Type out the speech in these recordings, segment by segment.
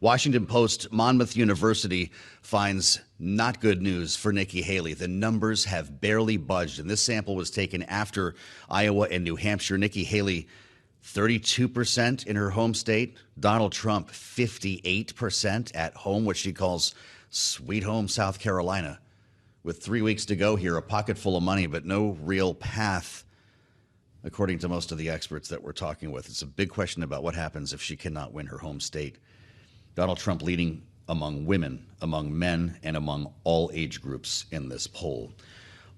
Washington Post, Monmouth University finds not good news for Nikki Haley. The numbers have barely budged, and this sample was taken after Iowa and New Hampshire. Nikki Haley, 32% in her home state. Donald Trump, 58% at home, which she calls sweet home South Carolina. With 3 weeks to go here, a pocket full of money, but no real path, according to most of the experts that we're talking with. It's a big question about what happens if she cannot win her home state. Donald Trump leading among women, among men, and among all age groups in this poll.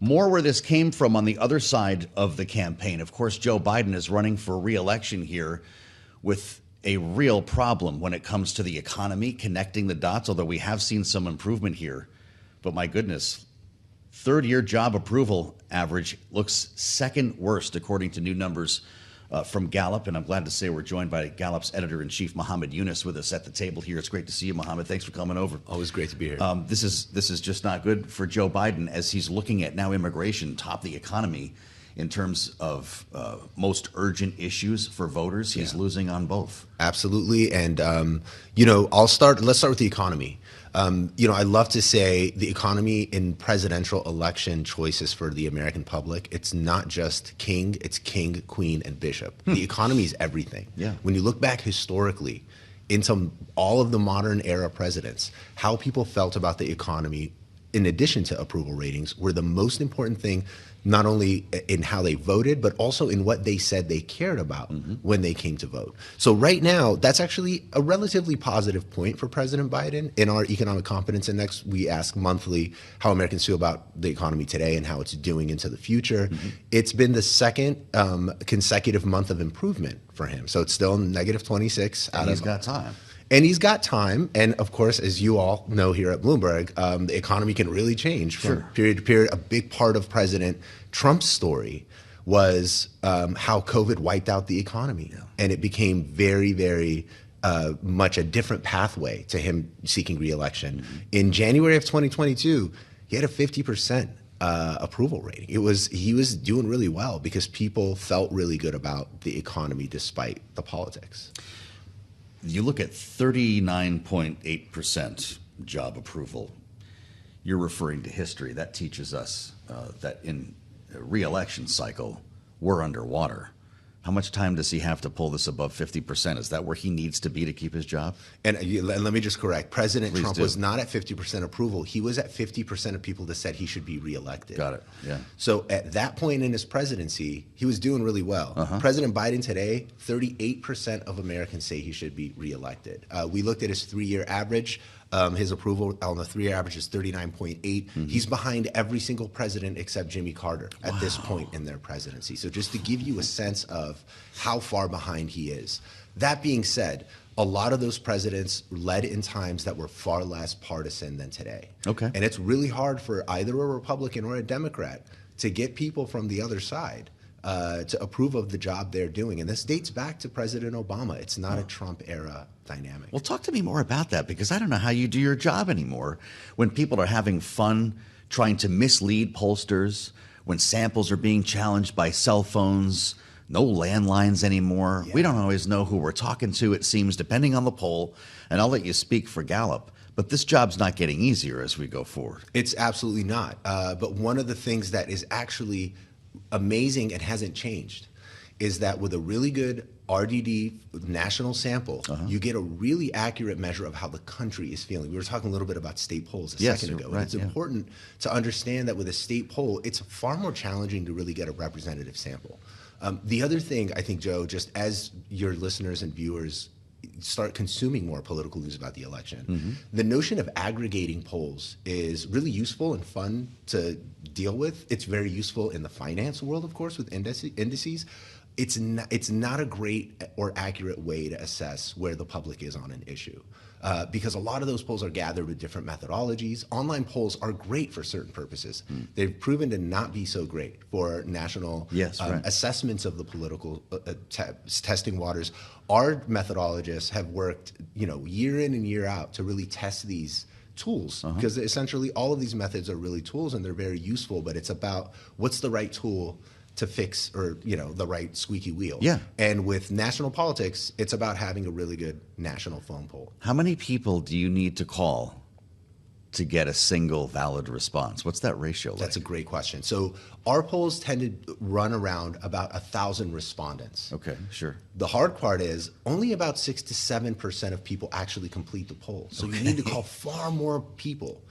More where this came from on the other side of the campaign. Of course, Joe Biden is running for re-election here with a real problem when it comes to the economy, connecting the dots, although we have seen some improvement here. But my goodness, third-year job approval average looks second worst, according to new numbers from Gallup. And I'm glad to say we're joined by Gallup's editor in chief, Mohamed Younis, with us at the table here. It's great to see you, Mohamed. Thanks for coming over. Always great to be here. This is just not good for Joe Biden as he's looking at now immigration top the economy in terms of most urgent issues for voters. He's losing on both. Absolutely. And, let's start with the economy. I love to say the economy in presidential election choices for the American public, it's not just king, it's king, queen, and bishop. The economy is everything. Yeah. When you look back historically into all of the modern era presidents, how people felt about the economy, in addition to approval ratings, were the most important thing, not only in how they voted, but also in what they said they cared about when they came to vote. So right now, that's actually a relatively positive point for President Biden. In our Economic Confidence Index, we ask monthly how Americans feel about the economy today and how it's doing into the future. It's been the second consecutive month of improvement for him. So it's still negative 26. He's got time. And he's got time. And of course, as you all know here at Bloomberg, the economy can really change from period to period. A big part of President Trump's story was how COVID wiped out the economy. Yeah. And it became very, very much a different pathway to him seeking re-election. In January of 2022, he had a 50% approval rating. He was doing really well because people felt really good about the economy despite the politics. You look at 39.8% job approval. You're referring to history. That teaches us that in a re-election cycle, we're underwater. How much time does he have to pull this above 50%? Is that where he needs to be to keep his job? And let me just correct. President Trump was not at 50% approval. He was at 50% of people that said he should be reelected. Got it. Yeah. So at that point in his presidency, he was doing really well. President Biden today, 38% of Americans say he should be reelected. We looked at his 3-year average. His approval on the 3-year average is 39.8. He's behind every single president except Jimmy Carter at this point in their presidency. So just to give you a sense of how far behind he is. That being said, a lot of those presidents led in times that were far less partisan than today. Okay. And it's really hard for either a Republican or a Democrat to get people from the other side to approve of the job they're doing. And this dates back to President Obama. It's not a Trump era dynamic. Well, talk to me more about that, because I don't know how you do your job anymore when people are having fun trying to mislead pollsters, when samples are being challenged by cell phones, no landlines anymore. Yeah. We don't always know who we're talking to, it seems, depending on the poll. And I'll let you speak for Gallup. But this job's not getting easier as we go forward. It's absolutely not. But one of the things that is actually amazing and hasn't changed is that with a really good RDD national sample, you get a really accurate measure of how the country is feeling. We were talking a little bit about state polls a second ago. Right, it's important to understand that with a state poll, it's far more challenging to really get a representative sample. The other thing, I think, Joe, just as your listeners and viewers start consuming more political news about the election, the notion of aggregating polls is really useful and fun to deal with. It's very useful in the finance world, of course, with indices. It's not a great or accurate way to assess where the public is on an issue. Because a lot of those polls are gathered with different methodologies. Online polls are great for certain purposes. They've proven to not be so great for national assessments of the political testing waters. Our methodologists have worked, year in and year out to really test these tools, because essentially all of these methods are really tools and they're very useful, but it's about what's the right tool to fix or the right squeaky wheel. Yeah. And with national politics, it's about having a really good national phone poll. How many people do you need to call to get a single valid response? What's that ratio like? That's a great question. So our polls tend to run around about 1,000 respondents. Okay, sure. The hard part is only about 6 to 7% of people actually complete the poll. So you need to call far more people.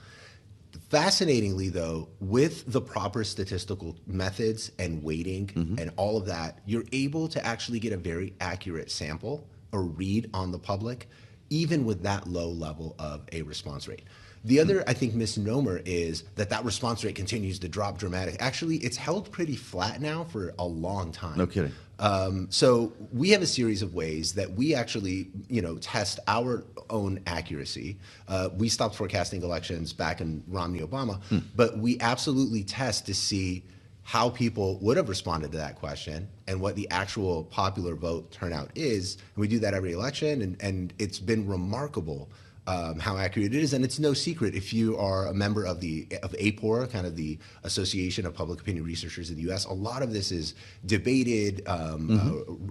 Fascinatingly, though, with the proper statistical methods and weighting and all of that, you're able to actually get a very accurate sample or read on the public, even with that low level of a response rate. The other, I think, misnomer is that response rate continues to drop dramatically. Actually, it's held pretty flat now for a long time. No kidding. So we have a series of ways that we actually, test our own accuracy. We stopped forecasting elections back in Romney Obama, but we absolutely test to see how people would have responded to that question and what the actual popular vote turnout is. And we do that every election, and it's been remarkable how accurate it is. And it's no secret, if you are a member of APOR, kind of the Association of Public Opinion Researchers in the U.S., a lot of this is debated,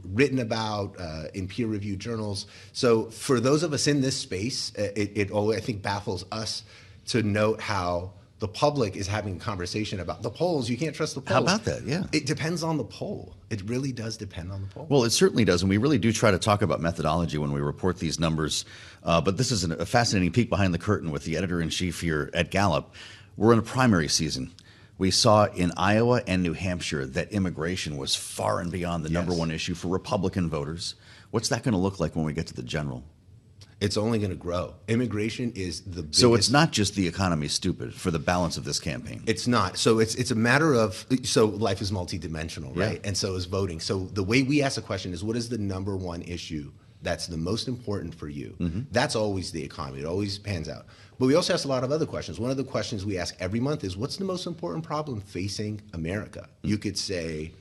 written about in peer-reviewed journals. So for those of us in this space, it always, I think, baffles us to note how the public is having a conversation about the polls. You can't trust the polls. How about that? Yeah. It depends on the poll. It really does depend on the poll. Well, it certainly does, and we really do try to talk about methodology when we report these numbers. But this is a fascinating peek behind the curtain with the editor-in-chief here at Gallup. We're in a primary season. We saw in Iowa and New Hampshire that immigration was far and beyond the number one issue for Republican voters. What's that going to look like when we get to the general? It's only going to grow. Immigration is the biggest. So it's not just the economy stupid for the balance of this campaign. It's not. So it's a matter of, so life is multidimensional, right? Yeah. And so is voting. So the way we ask a question is, what is the number one issue that's the most important for you? That's always the economy. It always pans out. But we also ask a lot of other questions. One of the questions we ask every month is, what's the most important problem facing America? You could say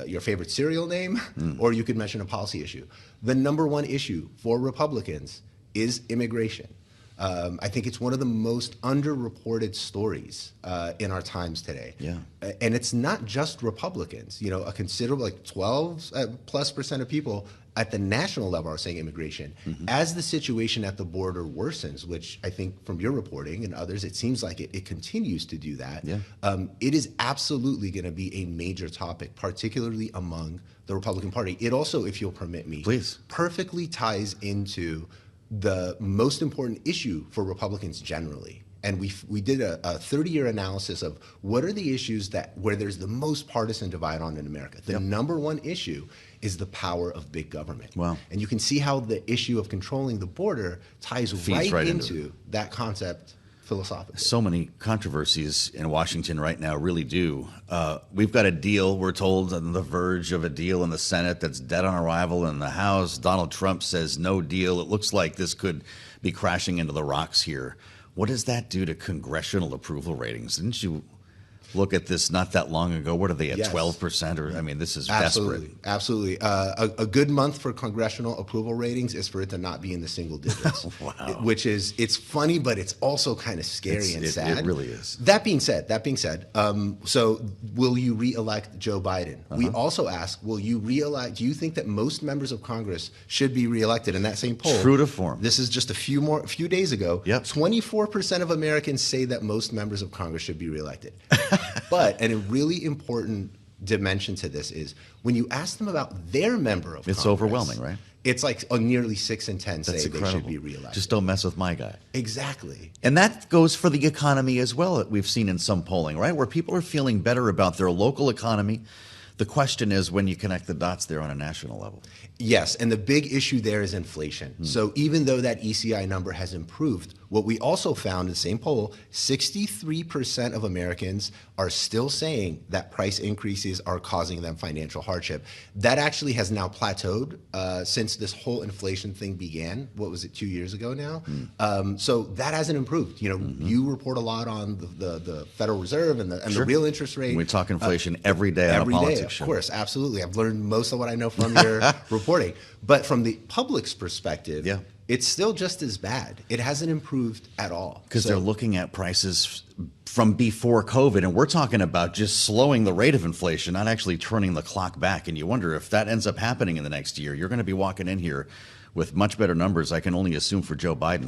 your favorite cereal name, or you could mention a policy issue. The number one issue for Republicans is immigration. I think it's one of the most underreported stories in our times today. Yeah. And it's not just Republicans. A considerable, like 12+% of people at the national level are saying immigration. As the situation at the border worsens, which I think from your reporting and others, it seems like it continues to do that. Yeah. It is absolutely going to be a major topic, particularly among the Republican Party. It also, if you'll permit me, please, perfectly ties into the most important issue for Republicans generally. And we did a 30-year analysis of what are the issues where there's the most partisan divide on in America. The number one issue is the power of big government. Wow. And you can see how the issue of controlling the border ties right into that concept philosophically. So many controversies in Washington right now really do. We've got a deal, we're told, on the verge of a deal in the Senate that's dead on arrival in the House. Donald Trump says no deal. It looks like this could be crashing into the rocks here. What does that do to congressional approval ratings? Didn't you look at this not that long ago? What are they at, 12%? Or I mean, this is absolutely, desperate. Absolutely. A good month for congressional approval ratings is for it to not be in the single digits. Wow. Which is, it's funny, but it's also kind of scary and sad. It really is. That being said, so will you re-elect Joe Biden? We also ask, will you re-elect? Do you think that most members of Congress should be re-elected? In that same poll, true to form, this is just a few days ago. 24% of Americans say that most members of Congress should be re-elected. But, and a really important dimension to this is when you ask them about their member of Congress. It's overwhelming, right? It's like nearly 6 in 10 say incredible. They should be reelected. Just don't mess with my guy. Exactly. And that goes for the economy as well, that we've seen in some polling, right? Where people are feeling better about their local economy. The question is when you connect the dots there on a national level. Yes, and the big issue there is inflation. So even though that ECI number has improved, what we also found in the same poll, 63% of Americans are still saying that price increases are causing them financial hardship. That actually has now plateaued since this whole inflation thing began. What was it, 2 years ago now? So that hasn't improved. You report a lot on the Federal Reserve and the real interest rate. We talk inflation every day on a politics show. Of course, absolutely. I've learned most of what I know from your reporting. But from the public's perspective, it's still just as bad. It hasn't improved at all. Because they're looking at prices from before COVID, and we're talking about just slowing the rate of inflation, not actually turning the clock back. And you wonder if that ends up happening in the next year. You're going to be walking in here with much better numbers, I can only assume, for Joe Biden.